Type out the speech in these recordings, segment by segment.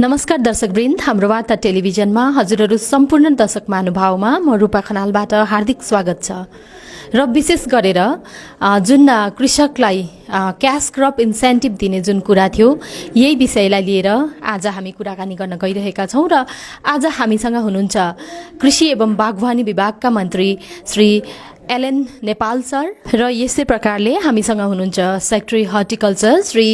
नमस्कार दर्शकवृन्द, हाम्रो वार्ता टेलिभिजनमा हजुरहरू सम्पूर्ण दर्शक महानुभावमा म रूपा खनालबाट हार्दिक स्वागत छ। र विशेष गरेर जुन कृषकलाई क्याश क्रप इन्सेन्टिभ दिने जुन कुरा थियो, यही विषयलाई लिएर आज हामी कुराकानी गर्न गइरहेका छौँ। र आज हामीसँग हुनुहुन्छ कृषि एवं बागवानी विभागका मन्त्री श्री एलएन नेपाल सर, र यस्तै प्रकारले हामीसँग हुनुहुन्छ secretary horticulture Shri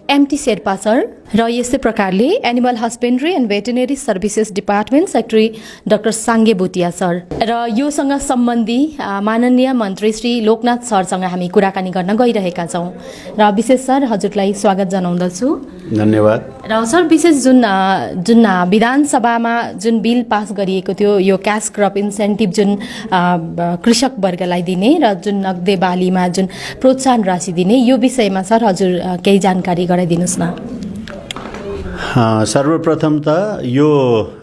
MT Sherpa sir, र यस्तै प्रकारले animal husbandry and veterinary services department secretary doctor Sange Bhutia sir, र योसँग सम्बन्धी माननीय मन्त्री श्री लोकनाथ सरसँग हामी कुराकानी गर्न गइरहेका छौँ। र विशेष सर, हजुरलाई स्वागत जनाउँदछु। धन्यवाद। र सर, विशेष जुन विधानसभामा जुन बिल पास गरिएको थियो, यो क्याश क्रप इन्सेन्टिभ जुन कृषक वर्गलाई दिने र जुन नगदे बालीमा जुन प्रोत्साहन राशि दिने, यो विषयमा सर हजुर केही जानकारी गराइदिनुहोस् न। सर्वप्रथम त यो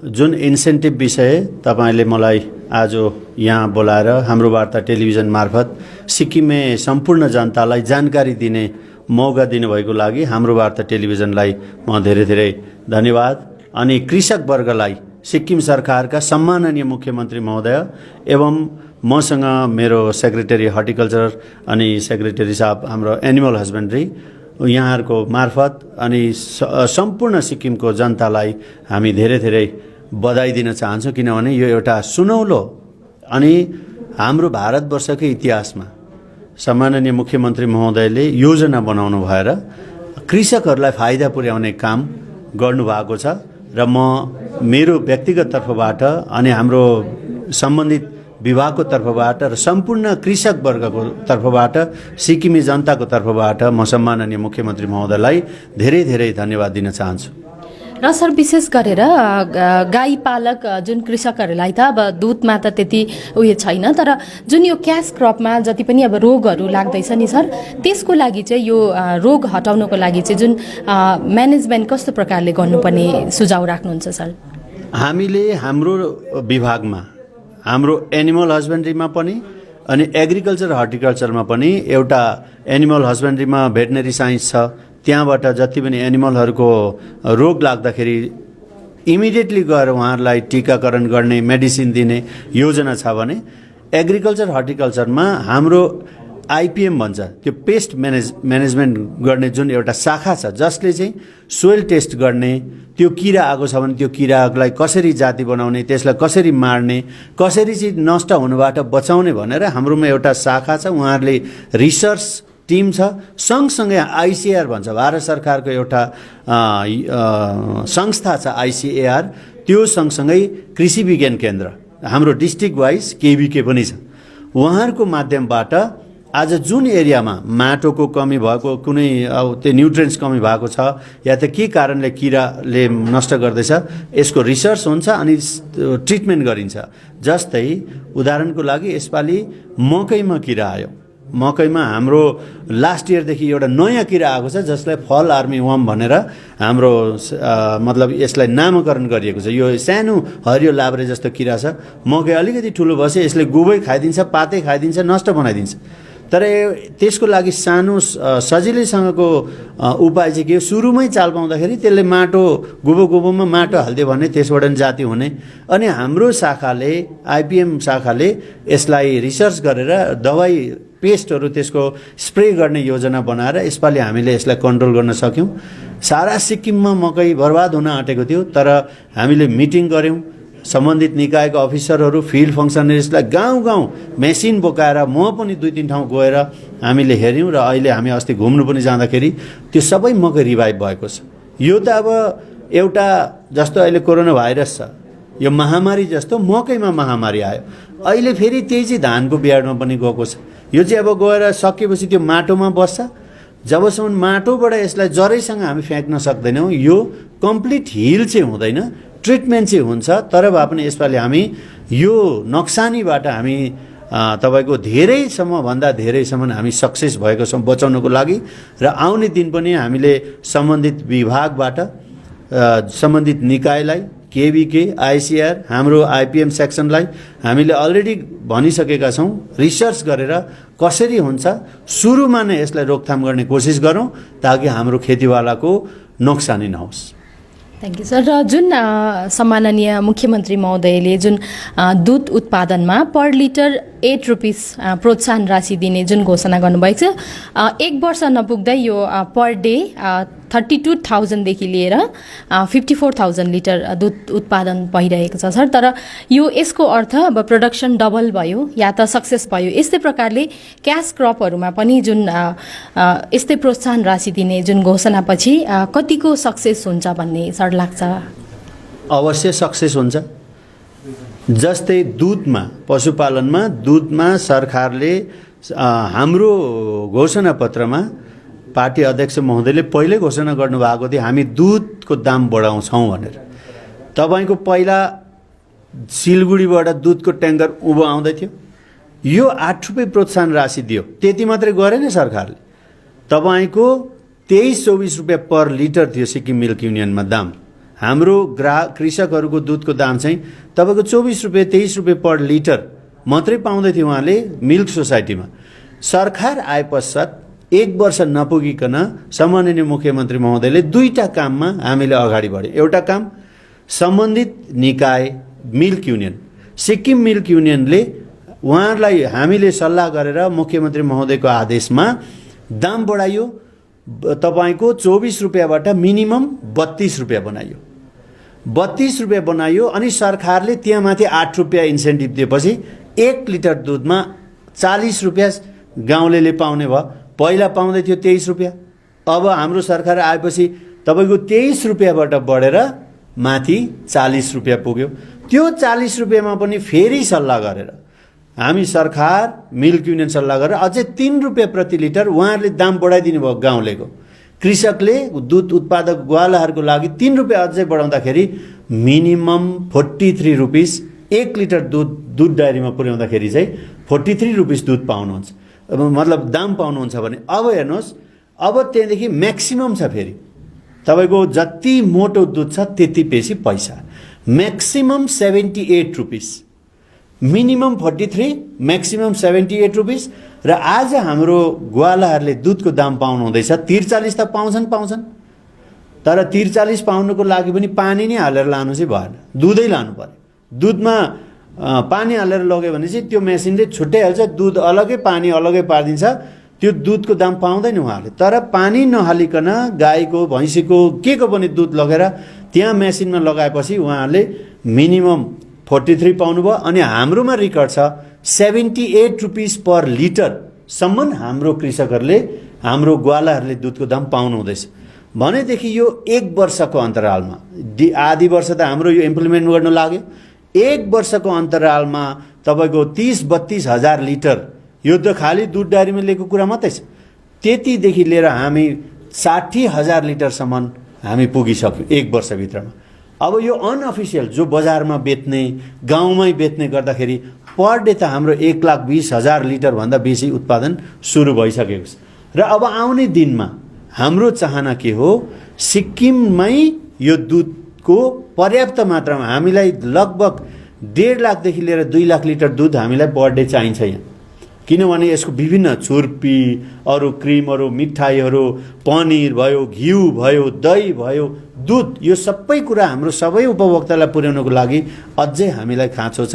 जुन इन्सेन्टिभ विषय तपाईँले मलाई आज यहाँ बोलाएर हाम्रो वार्ता टेलिभिजन मार्फत सिक्किमे सम्पूर्ण जनतालाई जानकारी दिने मौका दिनुभएको लागि हाम्रो वार्ता टेलिभिजनलाई म धेरै धेरै धन्यवाद। अनि कृषक वर्गलाई सिक्किम सरकारका सम्माननीय मुख्यमन्त्री महोदय एवं मसँग मेरो सेक्रेटरी हर्टिकल्चर अनि सेक्रेटरी साहब हाम्रो एनिमल हस्बेन्ड्री यहाँहरूको मार्फत अनि सम्पूर्ण सिक्किमको जनतालाई हामी धेरै धेरै बधाई दिन चाहन्छौँ, किनभने यो एउटा सुनौलो अनि हाम्रो भारतवर्षकै इतिहासमा सम्माननीय मुख्यमन्त्री महोदयले योजना बनाउनु भएर कृषकहरूलाई फाइदा पुर्याउने काम गर्नुभएको छ। र म मेरो व्यक्तिगत तर्फबाट अनि हाम्रो सम्बन्धित विभागको तर्फबाट र सम्पूर्ण कृषक वर्गको तर्फबाट सिक्किमे जनताको तर्फबाट म सम्माननीय मुख्यमन्त्री महोदयलाई धेरै धेरै धन्यवाद दिन चाहन्छु। र सर, विशेष गरेर गाई पालक जुन कृषकहरूलाई त अब दुधमा त त्यति उयो छैन, तर जुन यो क्याश क्रपमा जति पनि अब रोगहरू लाग्दैछ नि सर, त्यसको लागि चाहिँ यो रोग हटाउनको लागि चाहिँ जुन म्यानेजमेन्ट कस्तो प्रकारले गर्नुपर्ने सुझाव राख्नुहुन्छ सर? हामीले हाम्रो विभागमा हाम्रो एनिमल हस्बेन्ड्रीमा पनि अनि एग्रिकल्चर हर्टिकल्चरमा पनि एउटा एनिमल हस्बेन्ड्रीमा भेटनरी साइन्स छ, त्यहाँबाट जति पनि एनिमलहरूको रोग लाग्दाखेरि इमिडिएटली गएर उहाँहरूलाई टिकाकरण गर्ने मेडिसिन दिने योजना छ भने एग्रिकल्चर हर्टिकल्चरमा हाम्रो आइपिएम भन्छ, त्यो पेस्ट म्यानेजमेन्ट गर्ने जुन एउटा शाखा छ, जसले चाहिँ सोइल टेस्ट गर्ने, त्यो किरा आएको छ भने त्यो किरालाई कसरी जाति बनाउने, त्यसलाई कसरी मार्ने, कसरी चाहिँ नष्ट हुनुबाट बचाउने भनेर हाम्रोमा एउटा शाखा छ। उहाँहरूले रिसर्च टिम छ, सँगसँगै आइसिएआर भन्छ, भारत सरकारको एउटा संस्था छ आइसिएआर, त्यो सँगसँगै कृषि विज्ञान केन्द्र हाम्रो डिस्ट्रिक्ट वाइज केबिके पनि छ। उहाँहरूको माध्यमबाट आज जुन एरियामा माटोको कमी भएको, कुनै अब त्यो न्युट्रिएन्ट्स कमी भएको छ या त के कारणले किराले नष्ट गर्दैछ, यसको रिसर्च हुन्छ अनि ट्रिटमेन्ट गरिन्छ। जस्तै उदाहरणको लागि यसपालि मकैमा किरा आयो, मकैमा हाम्रो लास्ट इयरदेखि एउटा नयाँ किरा आएको छ जसलाई फल आर्मी वर्म भनेर हाम्रो मतलब यसलाई नामकरण गरिएको छ। यो सानो हरियो लाब्रे जस्तो किरा छ, मकै अलिकति ठुलो भएपछि यसले गुबै खाइदिन्छ, पातै खाइदिन्छ, नष्ट बनाइदिन्छ। तर त्यसको लागि सानो सजिलैसँगको उपाय चाहिँ के हो, सुरुमै चाल पाउँदाखेरि त्यसले माटो गुबोमा माटो हालिदियो भने त्यसबाट जाति हुने। अनि हाम्रो शाखाले आइपिएम शाखाले यसलाई रिसर्च गरेर दबाई पेस्टहरू त्यसको स्प्रे गर्ने योजना बनाएर यसपालि हामीले यसलाई कन्ट्रोल गर्न सक्यौँ। सारा सिक्किममा मकै बर्बाद हुन आँटेको थियो, तर हामीले मिटिङ गऱ्यौँ, सम्बन्धित निकायका अफिसरहरू, फिल्ड फङ्सनरिजलाई गाउँ मेसिन बोकाएर म पनि 2-3 ठाउँ गएर हामीले हेऱ्यौँ। र अहिले हामी अस्ति घुम्नु पनि जाँदाखेरि त्यो सबै मकै रिभाइभ भएको छ। यो त अब एउटा जस्तो अहिले कोरोना भाइरस छ, यो महामारी जस्तो मकैमा महामारी आयो, अहिले फेरि त्यही चाहिँ धानको बियाडमा पनि गएको छ। यो चाहिँ अब गएर सकेपछि त्यो माटोमा बस्छ, जबसम्म माटोबाट यसलाई जरैसँग हामी फ्याँक्न सक्दैनौँ, यो कम्प्लिट हिल चाहिँ हुँदैन, ट्रिटमेन्ट चाहिँ हुन्छ। तर भए पनि यसपालि हामी यो नक्सानीबाट हामी तपाईँको भन्दा धेरैसम्म हामी सक्सेस भएको छौँ बचाउनको लागि। र आउने दिन पनि हामीले सम्बन्धित विभागबाट सम्बन्धित निकायलाई, केबिके, आइसिआर, हाम्रो आइपिएम सेक्सनलाई हामीले अलरेडी भनिसकेका छौँ, रिसर्च गरेर कसरी हुन्छ सुरुमा नै यसलाई रोकथाम गर्ने कोसिस गरौँ ताकि हाम्रो खेतीवालाको नोक्सानी नहोस्। Thank you sir. र जुन सम्माननीय मुख्यमन्त्री महोदयले जुन दुध उत्पादनमा पर लिटर 8 रुपिस प्रोत्साहन राशि दिने जुन घोषणा गर्नुभएको छ, 1 वर्ष नपुग्दै यो पर डे 32,000 लिएर 54,000 लिटर दुध उत्पादन भइरहेको छ सर। तर यो यसको अर्थ अब प्रोडक्सन डबल भयो या त सक्सेस भयो। यस्तै प्रकारले क्यास क्रपहरूमा पनि जुन यस्तै प्रोत्साहन राशि दिने जुन घोषणापछि कतिको सक्सेस हुन्छ भन्ने सर लाग्छ? अवश्य सक्सेस हुन्छ। जस्तै दुधमा, पशुपालनमा, दुधमा सरकारले हाम्रो घोषणा पत्रमा पार्टी अध्यक्ष महोदयले पहिल्यै घोषणा गर्नुभएको थियो हामी दुधको दाम बढाउँछौँ भनेर। तपाईँको पहिला सिलगढीबाट दुधको ट्याङ्कर उँभो आउँदै थियो, यो 8 रुपियाँ प्रोत्साहन राशि दियो। त्यति मात्रै गरेन सरकारले, तपाईँको 23-24 रुपियाँ पर लिटर थियो सिक्किम मिल्क युनियनमा दाम। हाम्रो कृषकहरूको दुधको दाम चाहिँ तपाईँको 24 रुपियाँ 23 रुपियाँ पर लिटर मात्रै पाउँदै थियो उहाँले मिल्क सोसाइटीमा। सरकार आए पश्चात 1 वर्ष नपुगिकन सम्माननीय मुख्यमन्त्री महोदयले 2टा काममा हामीले अगाडि बढ्यौँ। एउटा काम सम्बन्धित निकाय मिल्क युनियन, सिक्किम मिल्क युनियनले उहाँहरूलाई हामीले सल्लाह गरेर मुख्यमन्त्री महोदयको आदेशमा दाम बढाइयो। तपाईँको 24 रुपियाँबाट मिनिमम 32 रुपियाँ बनाइयो। 32 रुपियाँ बनाइयो अनि सरकारले त्यहाँ माथि 8 रुपियाँ इन्सेन्टिभ दिएपछि 1 लिटर दुधमा 40 रुपियाँ गाउँलेले पाउने भयो। पहिला पाउँदै थियो 23 रुपियाँ। अब हाम्रो सरकार आएपछि तपाईँको 23 रुपियाँबाट बढेर माथि 40 रुपियाँ पुग्यो। त्यो 40 रुपियाँमा पनि फेरि सल्लाह गरेर हामी सरकार मिल्क युनियन सल्लाह गरेर अझै 3 रुपियाँ प्रति लिटर उहाँहरूले दाम बढाइदिनु भयो। गाउँलेको कृषकले दुध उत्पादक ग्वालाहरूको लागि 3 रुपियाँ अझै बढाउँदाखेरि मिनिमम 43 रुपिस 1 लिटर दुध डायरीमा पुर्याउँदाखेरि चाहिँ 43 रुपिस दुध पाउनुहुन्छ, मतलब दाम पाउनुहुन्छ भने अब हेर्नुहोस्, अब त्यहाँदेखि म्याक्सिमम छ। फेरि तपाईँको जति मोटो दुध छ त्यति बेसी पैसा। Maximum 78 rupees, minimum 43, maximum 78 rupees. र आज हाम्रो ग्वालाहरूले दुधको दाम पाउनु हुँदैछ 43 त पाउँछन्, तर 43 पाउनुको लागि पनि पानी नै हालेर लानु चाहिँ भएन, दुधै लानु पर्यो। दुधमा पानी हालेर लग्यो भने चाहिँ त्यो मेसिनले छुट्याइहाल्छ, दुध अलगै पानी अलगै पारिदिन्छ, त्यो दुधको दाम पाउँदैन उहाँहरूले। तर पानी नहालिकन गाईको भैँसीको के को पनि दुध लगेर त्यहाँ मेसिनमा लगाएपछि उहाँहरूले मिनिमम 43 पाउनुभयो। अनि हाम्रोमा रेकर्ड छ 78 रुपिस पर लिटरसम्म हाम्रो कृषकहरूले, हाम्रो ग्वालाहरूले दुधको दाम पाउनु हुँदैछ भनेदेखि यो 1 वर्षको अन्तरालमा, आधी वर्ष त हाम्रो यो इम्प्लिमेन्ट गर्न लाग्यो, 1 वर्षको अन्तरालमा तपाईँको 30-32 हजार लिटर, यो त खालि दुध डायरीमा लिएको कुरा मात्रै छ, त्यतिदेखि लिएर हामी 60,000 लिटरसम्म हामी पुगिसक्यौँ 1 वर्षभित्रमा। अब यो अनअफिसियल जो बजारमा बेच्ने, गाउँमै बेच्ने गर्दाखेरि पर डे त हाम्रो 1,20,000 लिटरभन्दा बेसी उत्पादन सुरु भइसकेको छ। र अब आउने दिनमा हाम्रो चाहना के हो, सिक्किममै यो दुधको पर्याप्त मात्रामा हामीलाई लगभग 1.5 लाखदेखि लिएर 2 लाख लिटर दुध हामीलाई पर डे चाहिन्छ यहाँ। किनभने यसको विभिन्न छुर्पी, अरू क्रिमहरू, मिठाईहरू, पनिर भयो, घिउ भयो, दही भयो, दुध, यो सबै कुरा हाम्रो सबै उपभोक्तालाई पुर्याउनको लागि अझै हामीलाई खाँचो छ।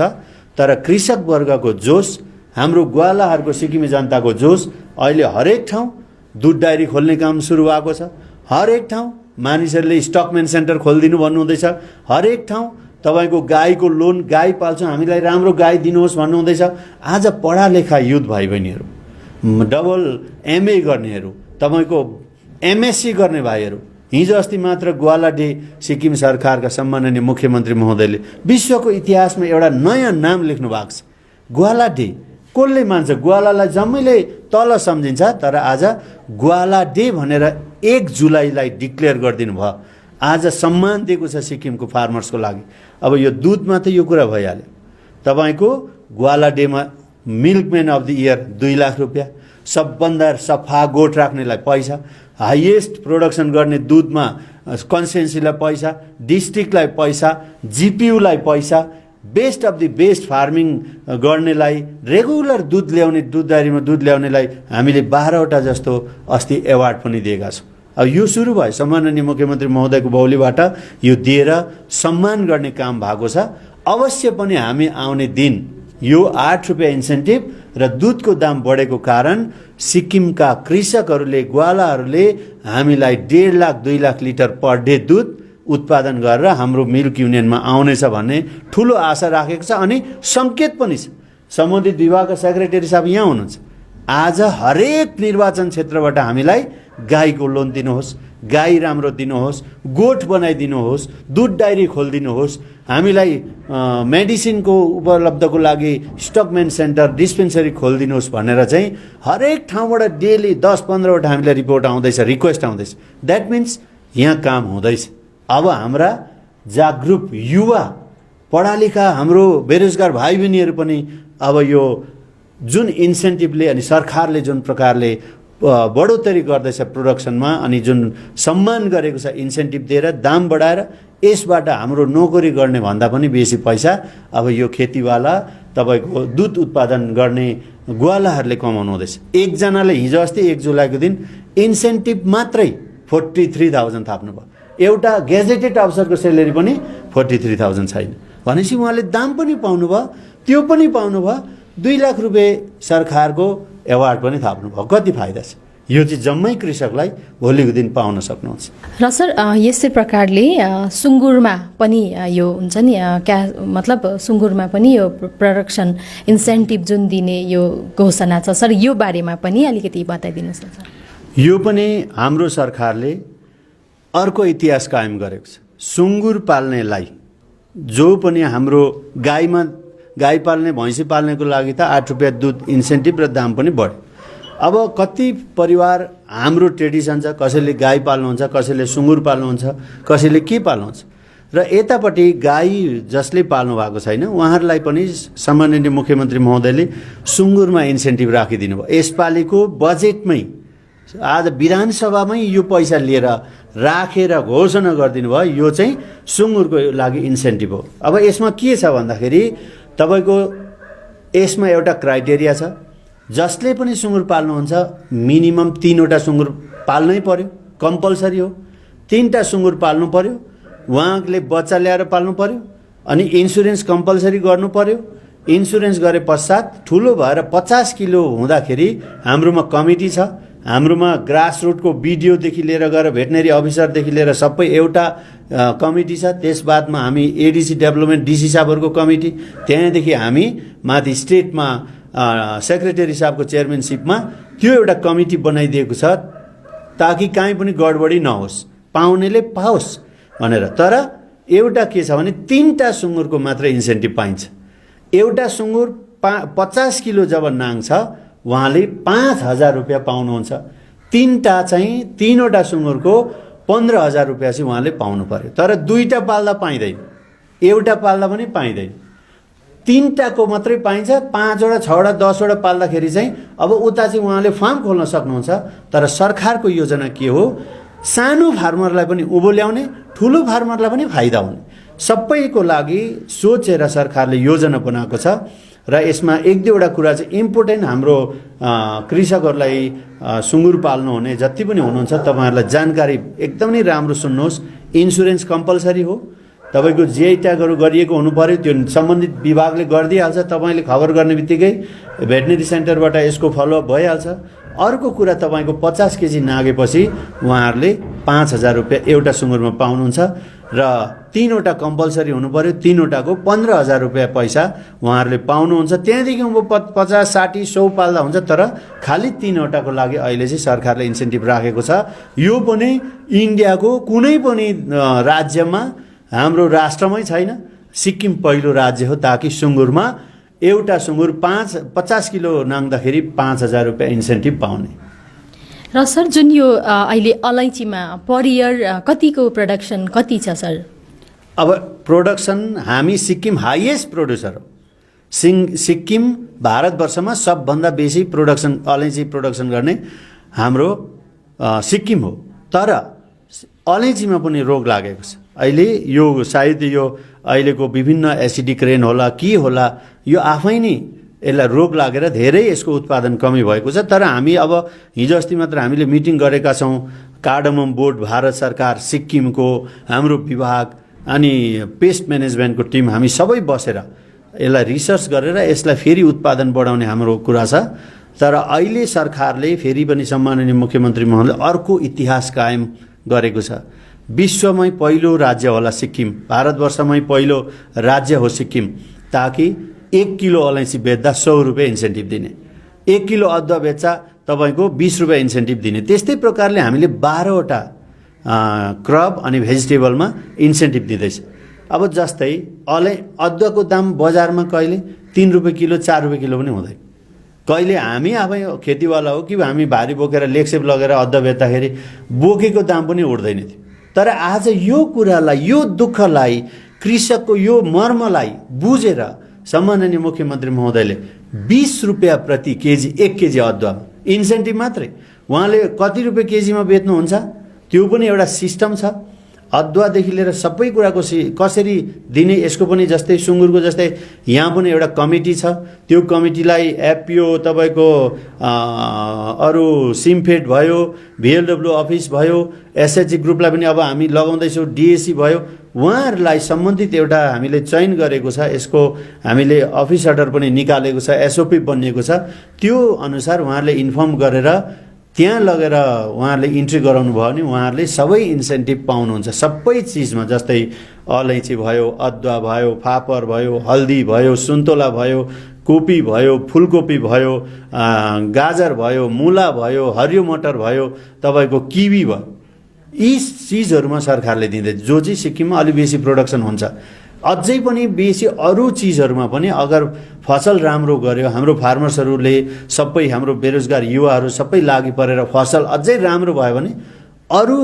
तर कृषक वर्गको जोस, हाम्रो ग्वालाहरूको, सिक्किमे जनताको जोस अहिले हरेक ठाउँ दुध डायरी खोल्ने काम सुरु भएको छ। हरेक ठाउँ मानिसहरूले स्टकमेन सेन्टर खोलिदिनु भन्नुहुँदैछ। हरेक ठाउँ तपाईँको गाईको लोन, गाई पाल्छौँ हामीलाई राम्रो गाई दिनुहोस् भन्नुहुँदैछ। आज पढालेखा युथ भाइ बहिनीहरू, डबल एमए गर्नेहरू, तपाईँको एमएससी गर्ने भाइहरू, हिजो अस्ति मात्र ग्वाला डे सिक्किम सरकारका सम्माननीय मुख्यमन्त्री महोदयले विश्वको इतिहासमा एउटा नयाँ नाम लेख्नु भएको छ। ग्वाला डे कसले मान्छ? ग्वालालाई जम्मैले तल सम्झिन्छ, तर आज ग्वाला डे भनेर 1 जुलाईलाई डिक्लेयर गरिदिनु भयो। आज सम्मान दिएको छ सिक्किमको फार्मर्सको लागि। अब यो दुधमा त यो कुरा भइहाल्यो। तपाईँको ग्वाला डेमा मिल्कम्यान अफ द इयर 2 लाख रुपियाँ, सबभन्दा सफा गोठ राख्नेलाई पैसा, हाइएस्ट प्रोडक्सन गर्ने दुधमा कन्स्टिट्युन्सीलाई पैसा, डिस्ट्रिक्टलाई पैसा, जिपियुलाई पैसा, best of the best farming गर्नेलाई, रेगुलर दुध ल्याउने, दुध डायरीमा दुध ल्याउनेलाई हामीले 12वटा जस्तो अस्ति एवार्ड पनि दिएका छौँ। अब यो सुरु भयो सम्माननीय मुख्यमन्त्री महोदयको बाहुलीबाट यो दिएर सम्मान गर्ने काम भएको छ। अवश्य पनि हामी आउने दिन यो 8 रुपियाँ इन्सेन्टिभ र दुधको दाम बढेको कारण सिक्किमका कृषकहरूले ग्वालाहरूले हामीलाई 1.5 lakh 2 lakh litre per day दुध उत्पादन गरेर हाम्रो मिल्क युनियनमा आउनेछ भन्ने ठुलो आशा राखेको छ। अनि सङ्केत पनि छ। सम्बन्धित विभागका सेक्रेटरी साहब यहाँ हुनुहुन्छ। आज हरेक निर्वाचन क्षेत्रबाट हामीलाई गाईको लोन दिनुहोस्, गाई राम्रो दिनुहोस्, गोठ बनाइदिनुहोस्, दुध डायरी खोलिदिनुहोस्, हामीलाई मेडिसिनको उपलब्धको लागि स्टकमेन सेन्टर डिस्पेन्सरी खोलिदिनुहोस् भनेर चाहिँ हरेक ठाउँबाट डेली 10-15वटा हामीलाई रिपोर्ट आउँदैछ, रिक्वेस्ट आउँदैछ। द्याट मिन्स यहाँ काम हुँदैछ। अब हाम्रा जागरुक युवा पढालेखा हाम्रो बेरोजगार भाइ बहिनीहरू पनि अब यो जुन इन्सेन्टिभले अनि सरकारले जुन प्रकारले बढोत्तरी गर्दैछ प्रोडक्सनमा अनि जुन सम्मान गरेको छ इन्सेन्टिभ दिएर दाम बढाएर यसबाट हाम्रो नोकरी गर्ने भन्दा पनि बेसी पैसा अब यो खेतीवाला तपाईँको दुध उत्पादन गर्ने ग्वालाहरूले कमाउनु हुँदैछ। एकजनाले हिजो अस्ति 1 जुलाईको दिन इन्सेन्टिभ मात्रै 43,000 थाप्नु भयो। एउटा गेजेटेड अफिसरको सेलेरी पनि 43,000 छैन भनेपछि उहाँले दाम पनि पाउनु भयो, त्यो पनि पाउनु भयो, 2 लाख रुपियाँ सरकारको एवार्ड पनि थाप्नु भयो। कति फाइदा छ? यो चाहिँ जम्मै कृषकलाई भोलिको दिन पाउन सक्नुहुन्छ। र सर यस्तै प्रकारले सुँगुरमा पनि यो हुन्छ नि मतलब सुँगुरमा पनि यो प्रोडक्सन इन्सेन्टिभ जुन दिने यो घोषणा छ सर, यो बारेमा पनि अलिकति बताइदिनुहोस् न सर। यो पनि हाम्रो सरकारले अर्को इतिहास कायम गरेको छ। सुँगुर पाल्नेलाई जो पनि हाम्रो गाई पाल्ने भैँसी पाल्नेको लागि त 8 रुपियाँ दुध इन्सेन्टिभ र दाम पनि बढ्यो। अब कति परिवार हाम्रो ट्रेडिसन छ, कसैले गाई पाल्नुहुन्छ, कसैले सुँगुर पाल्नुहुन्छ, कसैले के पाल्नुहुन्छ र यतापट्टि गाई जसले पाल्नु भएको छैन उहाँहरूलाई पनि सम्माननीय मुख्यमन्त्री महोदयले सुँगुरमा इन्सेन्टिभ राखिदिनु भयो। यसपालिको बजेटमै आज विधानसभामै यो पैसा लिएर राखेर घोषणा गरिदिनु भयो। यो चाहिँ सुँगुरको लागि इन्सेन्टिभ हो। अब यसमा के छ भन्दाखेरि तपाईँको यसमा एउटा क्राइटेरिया छ। जसले पनि सुँगुर पाल्नुहुन्छ मिनिमम 3वटा सुँगुर पाल्नै पर्यो, कम्पलसरी हो। 3टा सुँगुर पाल्नु पर्यो, उहाँले बच्चा ल्याएर पाल्नु पर्यो, अनि इन्सुरेन्स कम्पलसरी गर्नु पर्यो। इन्सुरेन्स गरे पश्चात ठुलो भएर 50 किलो हुँदाखेरि हाम्रोमा कमिटी छ। हाम्रोमा ग्रास रुटको बिडिओदेखि लिएर गएर भेटनेरी अफिसरदेखि लिएर सबै एउटा कमिटी छ। त्यसबादमा हामी एडिसी डेभलपमेन्ट डिसी साहबहरूको कमिटी, त्यहाँदेखि हामी माथि स्टेटमा सेक्रेटरी साहबको चेयरम्यानसिपमा त्यो एउटा कमिटी बनाइदिएको छ ताकि काहीँ पनि गडबडी नहोस्, पाउनेले पाओस् भनेर। तर एउटा के छ भने 3टा सुँगुरको मात्र इन्सेन्टिभ पाइन्छ। एउटा सुँगुर 50 किलो जब नाङ्छ उहाँले 5,000 रुपियाँ पाउनुहुन्छ। 3टा चाहिँ 3वटा सुँगुरको 15,000 रुपियाँ चाहिँ उहाँले पाउनु पर्यो। तर 2टा पाल्दा पाइँदैन, एउटा पाल्दा पनि पाइँदैन। 3टाको मात्रै पाइन्छ। 5वटा 6वटा 10वटा पाल्दाखेरि चाहिँ अब उता चाहिँ उहाँले फार्म खोल्न सक्नुहुन्छ। तर सरकारको योजना के हो? सानो फार्मरलाई पनि उँभो ल्याउने, ठुलो फार्मरलाई पनि फाइदा हुने, सबैको लागि सोचेर सरकारले योजना बनाएको छ। र यसमा 1-2वटा कुरा चाहिँ इम्पोर्टेन्ट हाम्रो कृषकहरूलाई सुँगुर पाल्नु हुने जति पनि हुनुहुन्छ तपाईँहरूलाई जानकारी एकदमै राम्रो सुन्नुहोस्। इन्सुरेन्स कम्पलसरी हो। तपाईँको जिआई ट्यागहरू गरिएको हुनु पर्यो, त्यो सम्बन्धित विभागले गरिदिइहाल्छ। तपाईँले खबर गर्ने बित्तिकै भेटनेरी सेन्टरबाट यसको फलोअप भइहाल्छ। अर्को कुरा तपाईँको 50 केजी नागेपछि उहाँहरूले 5,000 रुपियाँ एउटा सुँगुरमा पाउनुहुन्छ र 3वटा कम्पलसरी हुनु पर्यो। 3वटाको 15,000 रुपियाँ पैसा उहाँहरूले पाउनुहुन्छ। त्यहाँदेखि 50, 60, 100 पाल्दा हुन्छ। तर खालि 3वटाको लागि अहिले चाहिँ सरकारले इन्सेन्टिभ राखेको छ। यो पनि इन्डियाको कुनै पनि राज्यमा, हाम्रो राष्ट्रमै छैन, सिक्किम पहिलो राज्य हो ताकि सुँगुरमा एउटा सुँगुर 50 किलो नाङ्दाखेरि 5,000 रुपियाँ इन्सेन्टिभ पाउने। र सर जुन यो अहिले अलैँचीमा पर इयर कतिको प्रोडक्सन कति छ सर? अब प्रोडक्सन हामी सिक्किम हाइएस्ट प्रोड्युसर हो। सिक्किम भारतवर्षमा सबभन्दा बेसी प्रोडक्सन अलैँची प्रोडक्सन गर्ने हाम्रो सिक्किम हो। तर अलैँचीमा पनि रोग लागेको छ। अहिले यो सायद यो अहिलेको विभिन्न एसिडिक रेन होला के होला, यो आफै नै यसलाई रोग लागेर धेरै यसको उत्पादन कमी भएको छ। तर हामी अब हिजो अस्ति मात्र हामीले मिटिङ गरेका छौँ, कार्डमम बोर्ड, भारत सरकार, सिक्किमको हाम्रो विभाग अनि पेस्ट म्यानेजमेन्टको टिम हामी सबै बसेर यसलाई रिसर्च गरेर यसलाई फेरि उत्पादन बढाउने हाम्रो कुरा छ। तर अहिले सरकारले फेरि पनि सम्माननीय मुख्यमन्त्री महोदय अर्को इतिहास कायम गरेको छ। विश्वमै पहिलो राज्य होला सिक्किम, भारतवर्षमै पहिलो राज्य हो सिक्किम, ताकि 1 किलो अलैँची बेच्दा 100 रुपियाँ इन्सेन्टिभ दिने, 1 किलो अदुवा बेच्दा तपाईँको 20 रुपियाँ इन्सेन्टिभ दिने। त्यस्तै प्रकारले हामीले 12वटा क्रप अनि भेजिटेबलमा इन्सेन्टिभ दिँदैछ। अब जस्तै अदुवाको दाम बजारमा कहिले 3 रुपियाँ किलो, 4 रुपियाँ किलो पनि हुँदैन। कहिले हामी आफै खेतीवाला हो कि हामी भारी बोकेर लेक्सेप लगेर अदुवा बेच्दाखेरि बोकेको दाम पनि उठ्दैन थियो। तर आज यो कुरालाई, यो दुःखलाई, कृषकको यो मर्मलाई बुझेर सम्माननीय मुख्यमन्त्री महोदयले 20 रुपियाँ प्रति केजी 1 केजी अदुवामा इन्सेन्टिभ मात्रै, उहाँले कति रुपियाँ केजीमा बेच्नुहुन्छ त्यो पनि एउटा सिस्टम छ। अदुवादेखि लिएर सबै कुराको कसरी दिने यसको पनि जस्तै सुँगुरको जस्तै यहाँ पनि एउटा कमिटी छ। त्यो कमिटीलाई एफपिओ तपाईँको अरू सिमफेड भयो, भिएलडब्ल्यू अफिस भयो, एसएचजी ग्रुपलाई पनि अब हामी लगाउँदैछौँ, डिएसी भयो, उहाँहरूलाई सम्बन्धित एउटा हामीले चयन गरेको छ। यसको हामीले अफिस अर्डर पनि निकालेको छ, एसओपी बनिएको छ। त्यो अनुसार उहाँहरूले इन्फर्म गरेर त्यहाँ लगेर उहाँहरूले इन्ट्री गराउनु भयो भने उहाँहरूले सबै इन्सेन्टिभ पाउनुहुन्छ सबै चिजमा। जस्तै अलैँची भयो, अदुवा भयो, फापर भयो, हल्दी भयो, सुन्तोला भयो, कोपी भयो, फुलकोपी भयो, गाजर भयो, मुला भयो, हरियो मटर भयो, तपाईँको किवी भयो, यी चिजहरूमा सरकारले दिँदै, जो चाहिँ सिक्किममा अलि बेसी प्रोडक्सन हुन्छ। अझै पनि बेसी अरू चिजहरूमा पनि अगर फसल राम्रो गर्यो, हाम्रो फार्मर्सहरूले सबै, हाम्रो बेरोजगार युवाहरू सबै लागि परेर फसल अझै राम्रो भयो भने अरू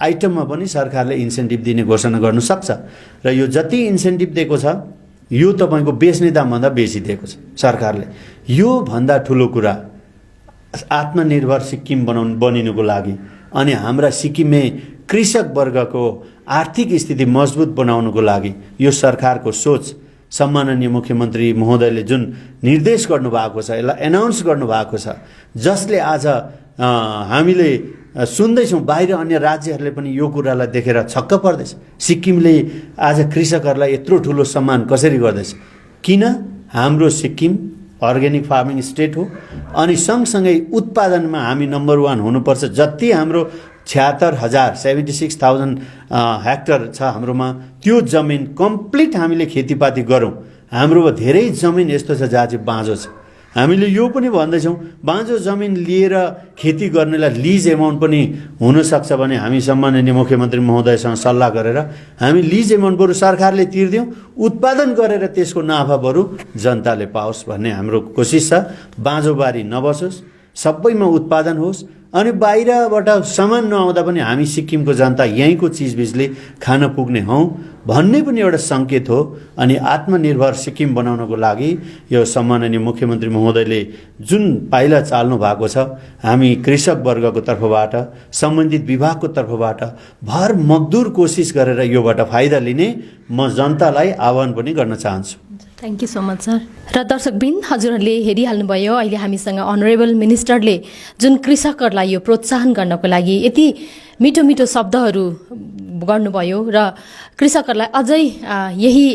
आइटममा पनि सरकारले इन्सेन्टिभ दिने घोषणा गर्नु सक्छ। र यो जति इन्सेन्टिभ दिएको छ यो तपाईँको बेच्ने दामभन्दा बेसी दिएको छ सरकारले। यो भन्दा ठुलो कुरा आत्मनिर्भर सिक्किम बनिनुको लागि अनि हाम्रा सिक्किमे कृषक वर्गको आर्थिक स्थिति मजबुत बनाउनुको लागि यो सरकारको सोच, सम्माननीय मुख्यमन्त्री महोदयले जुन निर्देश गर्नुभएको छ, यसलाई एनाउन्स गर्नुभएको छ, जसले आज हामीले सुन्दैछौँ बाहिर अन्य राज्यहरूले पनि यो कुरालाई देखेर छक्क पर्दैछ। सिक्किमले आज कृषकहरूलाई यत्रो ठुलो सम्मान कसरी गर्दैछ? किन? हाम्रो सिक्किम अर्ग्यानिक फार्मिङ स्टेट हो अनि सँगसँगै उत्पादनमा हामी नम्बर 1 हुनुपर्छ। जति हाम्रो 76,000 हेक्टर छ हाम्रोमा, त्यो जमिन कम्प्लिट हामीले खेतीपाती गरौँ। हाम्रोमा धेरै जमिन यस्तो छ जहाँ चाहिँ बाँझो छ। हामीले यो पनि भन्दैछौँ बाँझो जमिन लिएर खेती गर्नेलाई लिज एमाउन्ट पनि हुनसक्छ भने हामी सम्माननीय मुख्यमन्त्री महोदयसँग सल्लाह गरेर हामी लिज एमाउन्ट बरु सरकारले तिर्दिउँ, उत्पादन गरेर त्यसको नाफा बरु जनताले पाओस् भन्ने हाम्रो कोसिस छ। बाँझो बारी नबसोस्, सबैमा उत्पादन होस् अनि बाहिरबाट सामान नआउँदा पनि हामी सिक्किमको जनता यहीँको चिजबिजले खान पुग्ने हौँ भन्ने पनि एउटा सङ्केत हो। अनि आत्मनिर्भर सिक्किम बनाउनको लागि यो सम्माननीय मुख्यमन्त्री महोदयले जुन पाइला चाल्नु भएको छ, हामी कृषक वर्गको तर्फबाट, सम्बन्धित विभागको तर्फबाट भर मजदुर कोसिस गरेर योबाट फाइदा लिने म जनतालाई आह्वान पनि गर्न चाहन्छु। Thank you so much sir. र दर्शकबिन, हजुरहरूले हेरिहाल्नुभयो अहिले हामीसँग अनरेबल मिनिस्टरले जुन कृषकहरूलाई यो प्रोत्साहन गर्नको लागि यति मिठो मिठो शब्दहरू गर्नुभयो र कृषकहरूलाई अझै यही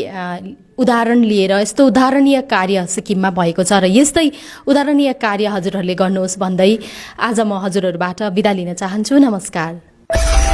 उदाहरण लिएर यस्तो उदाहरणीय कार्य सिक्किममा भएको छ र यस्तै उदाहरणीय कार्य हजुरहरूले गर्नुहोस् भन्दै आज म हजुरहरूबाट बिदा लिन चाहन्छु। नमस्कार।